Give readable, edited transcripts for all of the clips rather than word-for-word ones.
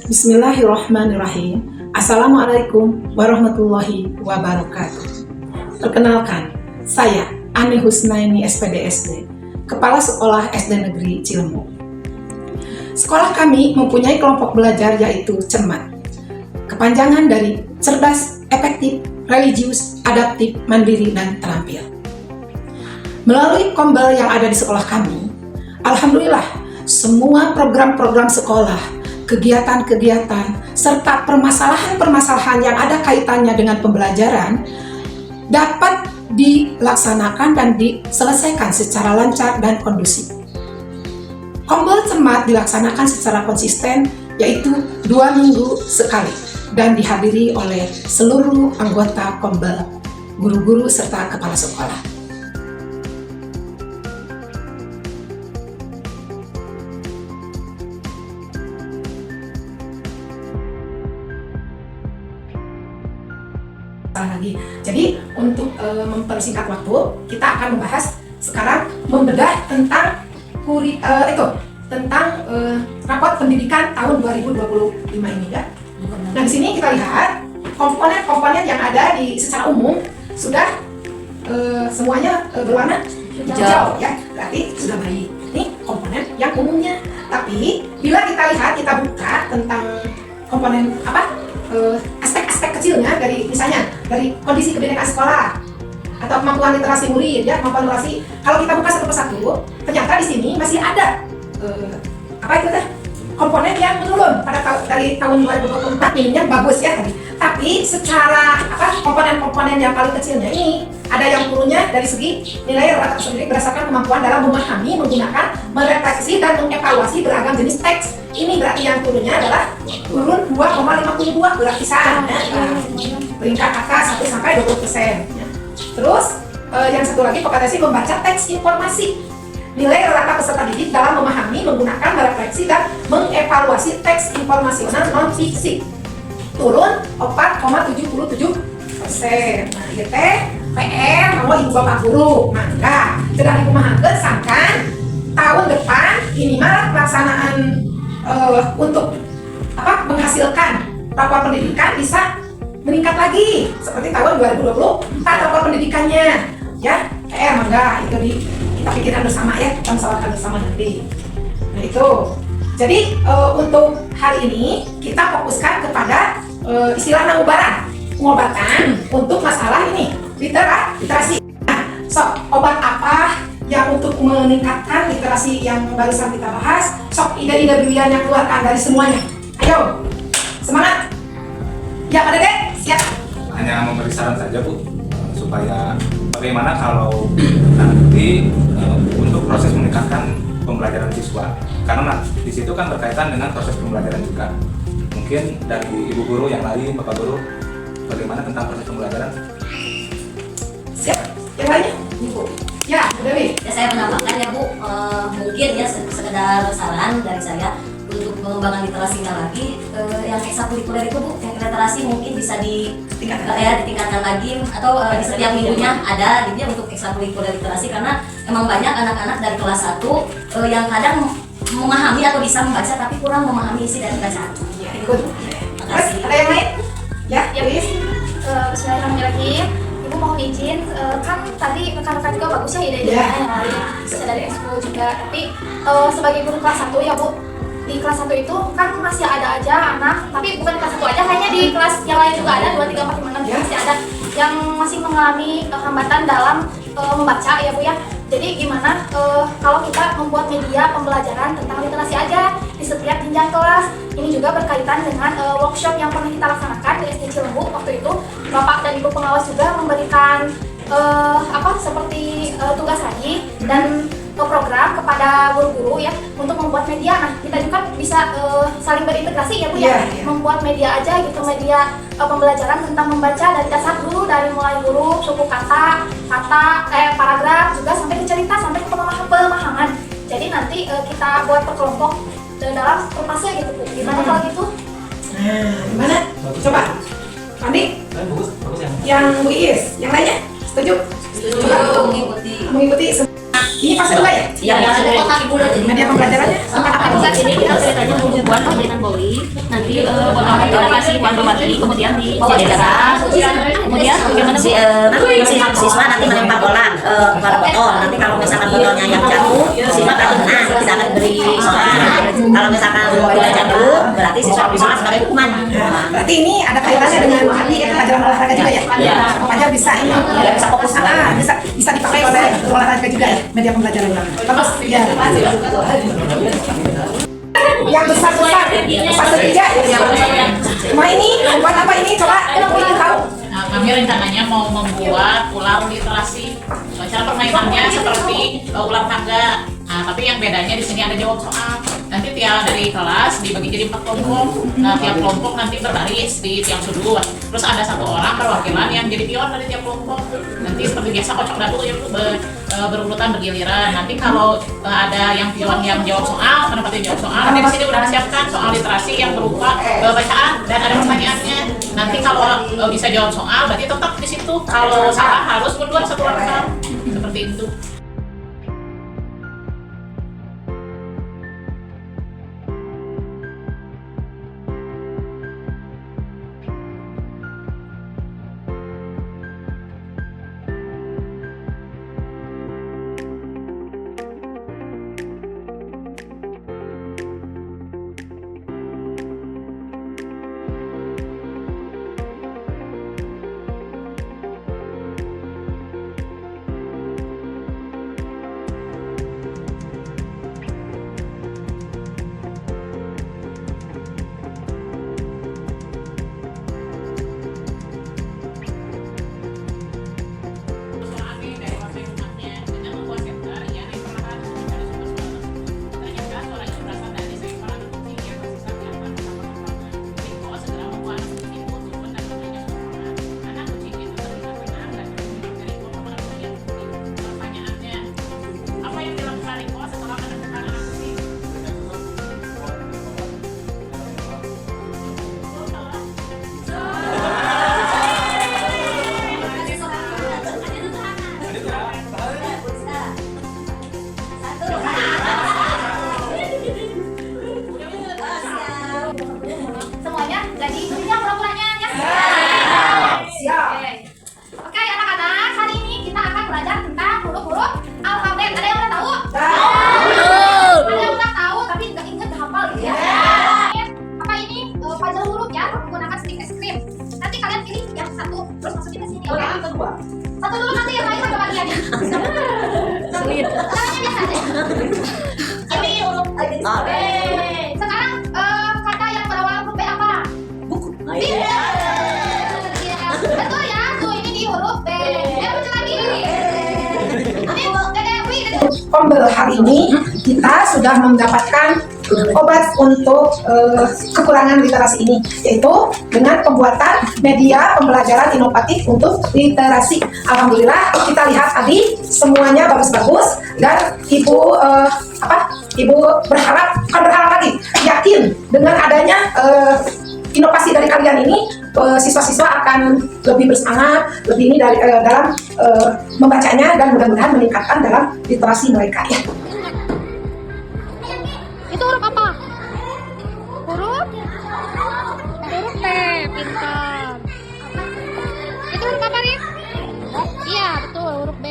Bismillahirrahmanirrahim. Assalamualaikum warahmatullahi wabarakatuh. Perkenalkan, saya Ani Husnaini SPDSD, Kepala Sekolah SD Negeri Cilembuk. Sekolah kami mempunyai kelompok belajar yaitu CERMAT, kepanjangan dari cerdas, efektif, religius, adaptif, mandiri, dan terampil. Melalui kombel yang ada di sekolah kami, alhamdulillah semua program-program sekolah, kegiatan-kegiatan, serta permasalahan-permasalahan yang ada kaitannya dengan pembelajaran dapat dilaksanakan dan diselesaikan secara lancar dan kondusif. Kombel CERMAT dilaksanakan secara konsisten, yaitu 2 minggu sekali, dan dihadiri oleh seluruh anggota kombel, guru-guru, serta kepala sekolah. Lagi. Jadi untuk mempersingkat waktu, kita akan membahas sekarang membedah tentang raport pendidikan tahun 2025 ini ya. Nah, di sini kita lihat komponen-komponen yang ada secara umum sudah semuanya berwarna hijau ya. Berarti sudah baik. Ini komponen yang umumnya. Tapi bila kita lihat, kita buka tentang komponen aspek-aspek kecilnya dari misalnya dari kondisi kebinekaan sekolah atau kemampuan literasi murid ya, kemampuan literasi. Kalau kita buka satu persatu, ternyata di sini masih ada komponen yang menurun dari tahun 2024 ini yang bagus ya tadi. Tapi secara komponen-komponen yang paling kecilnya ini ada yang turunnya dari segi nilai rata sendiri berdasarkan kemampuan dalam memahami, menggunakan, merefleksi dan mengevaluasi beragam jenis teks. Ini berarti yang turunnya adalah turun 2,52 berarti sama peringkat atas 1 sampai 20%. Terus yang satu lagi kompetensi membaca teks informasi. Nilai rata peserta didik dalam memahami, menggunakan, merefleksi dan mengevaluasi teks informasional non fiksi turun 4,77%. Nah, ieu teh PR kalau ibu bapak guru mangga sudah dikumahakeun sangkan tahun depan minimal pelaksanaan untuk menghasilkan rapor pendidikan bisa meningkat lagi seperti tahun 2024 rapor pendidikannya ya. PR mangga itu kita pikirkan bersama ya, kita musyawarahkan bersama nanti. Nah itu jadi untuk hari ini kita fokuskan kepada istilah namubaran, pengobatan untuk masalah ini literasi. Nah, obat apa yang untuk meningkatkan literasi yang barusan kita bahas? Sok ide-ide brilian yang keluarkan dari semuanya. Ayo, semangat. Ya, Pak Dede, siap. Hanya memberi saran saja Bu, supaya bagaimana kalau nanti untuk proses meningkatkan pembelajaran siswa, karena di situ kan berkaitan dengan proses pembelajaran juga. Mungkin dari ibu guru yang lain, bapak guru, bagaimana tentang proses pembelajaran? Siap. Yang lainnya, Ibu. Ya, Bu Dewi. Ya, saya menambahkan ya Bu, mungkin ya sekedar saran dari saya untuk pengembangan literasinya lagi, yang ekstrakurikuler itu Bu, yang literasi mungkin bisa ditingkatkan lagi atau di setiap minggunya ada gitu ya untuk ekstrakurikuler literasi, karena memang banyak anak-anak dari kelas 1 yang kadang memahami atau bisa membaca tapi kurang memahami isi dari bacaan. Ya, ikut. Terus ada yang lain? Ya, please. Bismillahirrahmanirrahim. Ibu mohon izin, kan tadi rekan-rekan juga bagus ya ide-idenya yang lain, bisa dari ekskul juga. Tapi sebagai guru kelas 1 ya Bu, di kelas 1 itu kan masih ada aja anak, tapi bukan kelas 1 aja, hanya di kelas yang lain juga ada, 2, 3, 4, 5, 6 masih ada yang masih mengalami hambatan dalam membaca ya Bu ya. Jadi gimana kalau kita membuat media pembelajaran tentang literasi aja di setiap jenjang kelas. Ini juga berkaitan dengan workshop yang pernah kita laksanakan di SD Cilembuk. Waktu itu Bapak dan Ibu pengawas juga memberikan seperti tugas lagi dan program kepada guru-guru ya untuk membuat media. Nah, kita juga bisa saling berintegrasi ya Bu ya, membuat media aja gitu, media pembelajaran tentang membaca dari dasar dulu, dari mulai huruf, suku kata, paragraf juga sampai ke cerita, sampai ke pemahaman. Jadi nanti kita buat per kelompok dalam per fase gitu Bu. Gimana kalau gitu? Nah, gimana? Coba. Pandi? Bagus yang Bu Iis, yang lainnya? Setuju? Mengikuti. Ini fase 2 ya? Iya, ada kotak Ibu. Media pembelajarannya? Saat ini kita ceritanya membuat pemberitaan bowling. Nanti yang mewakili, kemudian dijadikan, kemudian bagaimana si siswa nanti melempar bola kepada botol. Nanti kalau misalkan botolnya yang jatuh, siswa akan tidak akan beri soal. Kalau misalkan tidak jatuh, berarti siswa bisa sebagai hukuman. Berarti ini ada kaitannya dengan tadi pelajaran olahraga juga ya? Iya. Supaya bisa ini Bisa fokus. bisa dipakai oleh olahraga juga ya, media pembelajaran. Bagus. Ya. Yang besar-besar tiga. Cuma ini buat apa ini? Coba ingin tahu. Nah, kami rencananya mau membuat ular literasi. Cara permainannya seperti ular tangga. Nah, tapi yang bedanya di sini ada jawab soal. Nanti tiap dari kelas dibagi jadi 4 kelompok. Nah, tiap kelompok nanti berbaris di tiang sudut. Terus ada 1 orang perwakilan yang jadi pion dari tiap kelompok. Nanti seperti biasa kocok datu ya berurutan bergiliran. Nanti kalau ada yang pion yang jawab soal, menempati jawab soal, nanti di sini udah disiapkan soal literasi yang berupa bacaan dan ada pertanyaannya. Nanti kalau bisa jawab soal, berarti tetap di situ. Kalau salah harus mundur 1 langkah. Seperti itu. Semuanya jadi ikutin pura-puranya ya. Siap. Oke anak-anak, hari ini kita akan belajar tentang huruf-huruf alfabet. Ada yang udah tahu? Ada yang udah tahu tapi nggak inget, nggak hafal gitu ya. Apa ini puzzle huruf ya, menggunakan stick es krim. Nanti kalian pilih yang satu terus masukin ke sini, oke? Satu dulu, nanti yang lain sama kalian ya. Caranya biasa aja. Ini huruf. Oke. Sekarang kata yang berawal huruf B apa? Iya. Betul ya, tuh ini di huruf B. Yang betul lagi. Ini Pembel hari ini kita sudah mendapatkan obat untuk kekurangan literasi ini, yaitu dengan pembuatan media pembelajaran inovatif untuk literasi. Alhamdulillah kita lihat tadi semuanya bagus-bagus dan ibu berharap lagi, yakin dengan adanya inovasi dari kalian ini siswa-siswa akan lebih bersemangat, lebih ini dalam membacanya dan mudah-mudahan meningkatkan dalam literasi mereka ya. itu huruf apa? Huruf T, pintar. Itu huruf apa nih? Iya betul, huruf B.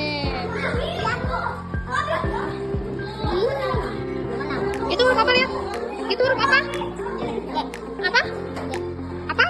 Itu huruf apa nih? Itu huruf apa? Apa? Apa?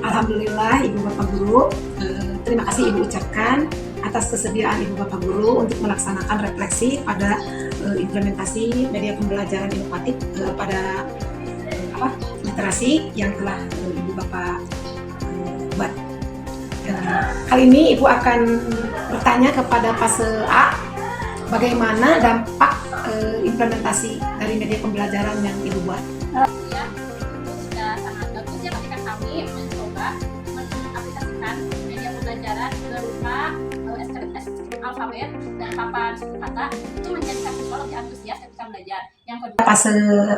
Alhamdulillah Ibu Bapak Guru, terima kasih Ibu ucapkan atas kesediaan Ibu Bapak Guru untuk melaksanakan refleksi pada implementasi media pembelajaran inovatif pada literasi yang telah Ibu Bapak buat. Kali ini Ibu akan bertanya kepada fase A, bagaimana dampak implementasi dari media pembelajaran yang Ibu buat. Ya, itu sudah sangat bagus ya ketika kami mencoba mengaplikasikan media pembelajaran berupa SKS aware dan papan suku kata itu menjadikan siswa lebih antusias ketika belajar. Yang kedua, Fase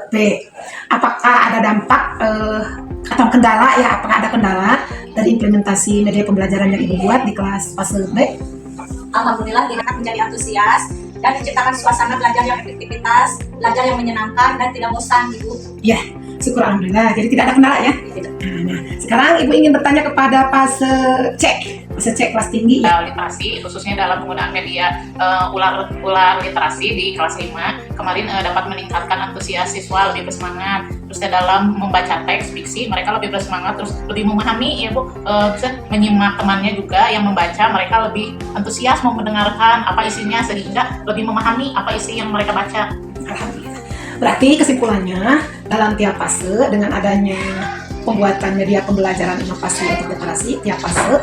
B, apakah ada dampak atau kendala ya? Apakah ada kendala dari implementasi media pembelajaran yang Ibu buat di kelas fase B? Alhamdulillah anak menjadi antusias dan menciptakan suasana belajar yang efektivitas, belajar yang menyenangkan dan tidak bosan, Ibu. Ya, syukur alhamdulillah. Jadi tidak ada kendala ya. Nah, sekarang Ibu ingin bertanya kepada fase C kelas tinggi. Literasi khususnya dalam penggunaan media ular literasi di kelas 5 kemarin dapat meningkatkan antusias siswa, lebih bersemangat. Terus dalam membaca teks fiksi mereka lebih bersemangat, terus lebih memahami ya Bu, menyimak temannya juga yang membaca, mereka lebih antusias mau mendengarkan apa isinya sehingga lebih memahami apa isi yang mereka baca. Alhamdulillah. Berarti kesimpulannya dalam tiap fase dengan adanya pembuatan media pembelajaran inovasi untuk literasi, tiap fase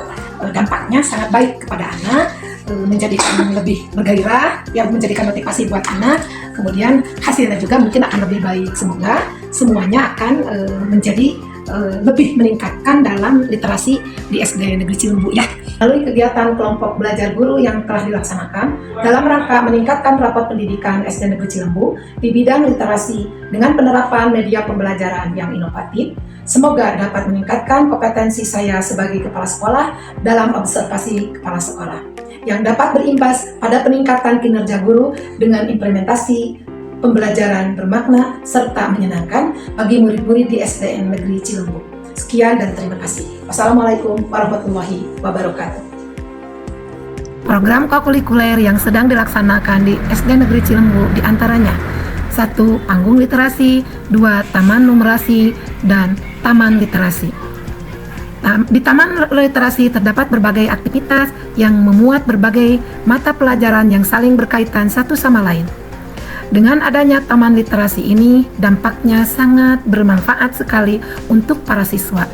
dampaknya sangat baik kepada anak, menjadikan lebih bergairah, yang menjadikan motivasi buat anak, kemudian hasilnya juga mungkin akan lebih baik. Semoga semuanya akan menjadi lebih meningkatkan dalam literasi di SD Negeri Cilembu ya. Melalui kegiatan kelompok belajar guru yang telah dilaksanakan dalam rangka meningkatkan rapat pendidikan SD Negeri Cilembu di bidang literasi dengan penerapan media pembelajaran yang inovatif, semoga dapat meningkatkan kompetensi saya sebagai kepala sekolah dalam observasi kepala sekolah, yang dapat berimbas pada peningkatan kinerja guru dengan implementasi pembelajaran bermakna serta menyenangkan bagi murid-murid di SDN Negeri Cilembu. Sekian dan terima kasih. Wassalamualaikum warahmatullahi wabarakatuh. Program kokurikuler yang sedang dilaksanakan di SD Negeri Cilembu diantaranya 1. Panggung literasi, 2. Taman numerasi, dan Taman literasi. Di Taman literasi terdapat berbagai aktivitas yang memuat berbagai mata pelajaran yang saling berkaitan satu sama lain. Dengan adanya taman literasi ini, dampaknya sangat bermanfaat sekali untuk para siswa.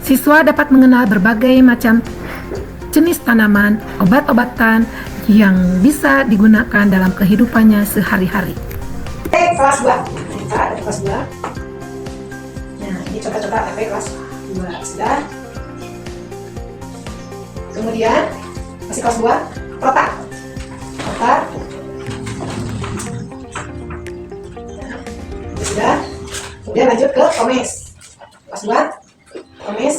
Siswa dapat mengenal berbagai macam jenis tanaman, obat-obatan yang bisa digunakan dalam kehidupannya sehari-hari. Kelas 2. Kita ada kelas 2. Nah, ini contoh-contoh TP kelas 2 sudah. Kemudian masih kelas 2, kotak. Sudah. Kemudian lanjut ke komes. Kelas 2, komes.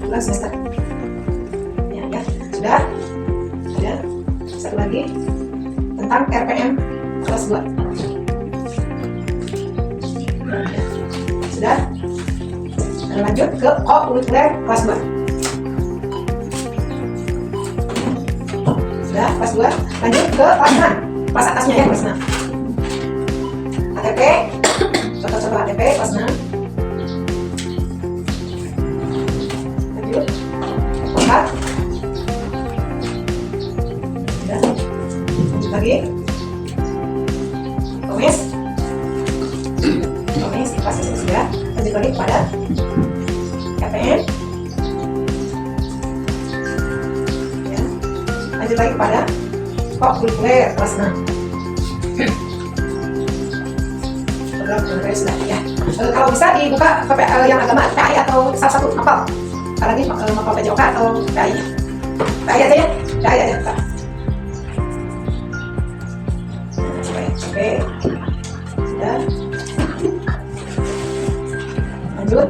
Kelas semester. Ya. Sudah. Satu lagi tentang RPM kelas 2. Sudah. Dan lanjut ke kokurikuler kelas 2. Sudah, kelas 2. Lanjut ke kelas 6. Kelas atasnya ya, kelas 6. ATP, contoh-contoh ATP kelas 6. Lanjut 4. Sudah. Lanjut lagi komes kelas ini sudah. Lanjut lagi kepada KPN ya. Lanjut lagi kepada kokurikuler kelas 6. Sudah ya. Kalau bisa dibuka yang agama PAI atau salah satu hafal. Apalagi hafal PJOK atau PAI. PAI aja ya. PAI aja. Oke. Sudah. Lanjut.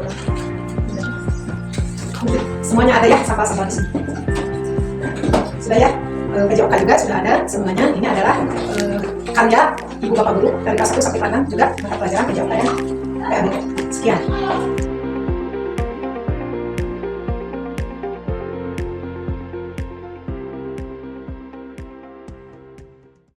Semuanya ada ya, sampel-sampel di sini. Sudah ya. PJOK juga sudah ada semuanya. Ini adalah karya Ibu Bapak Guru dari kelas 1 sampai kelas 6 juga mata pelajaran PJOK ya. Sekian.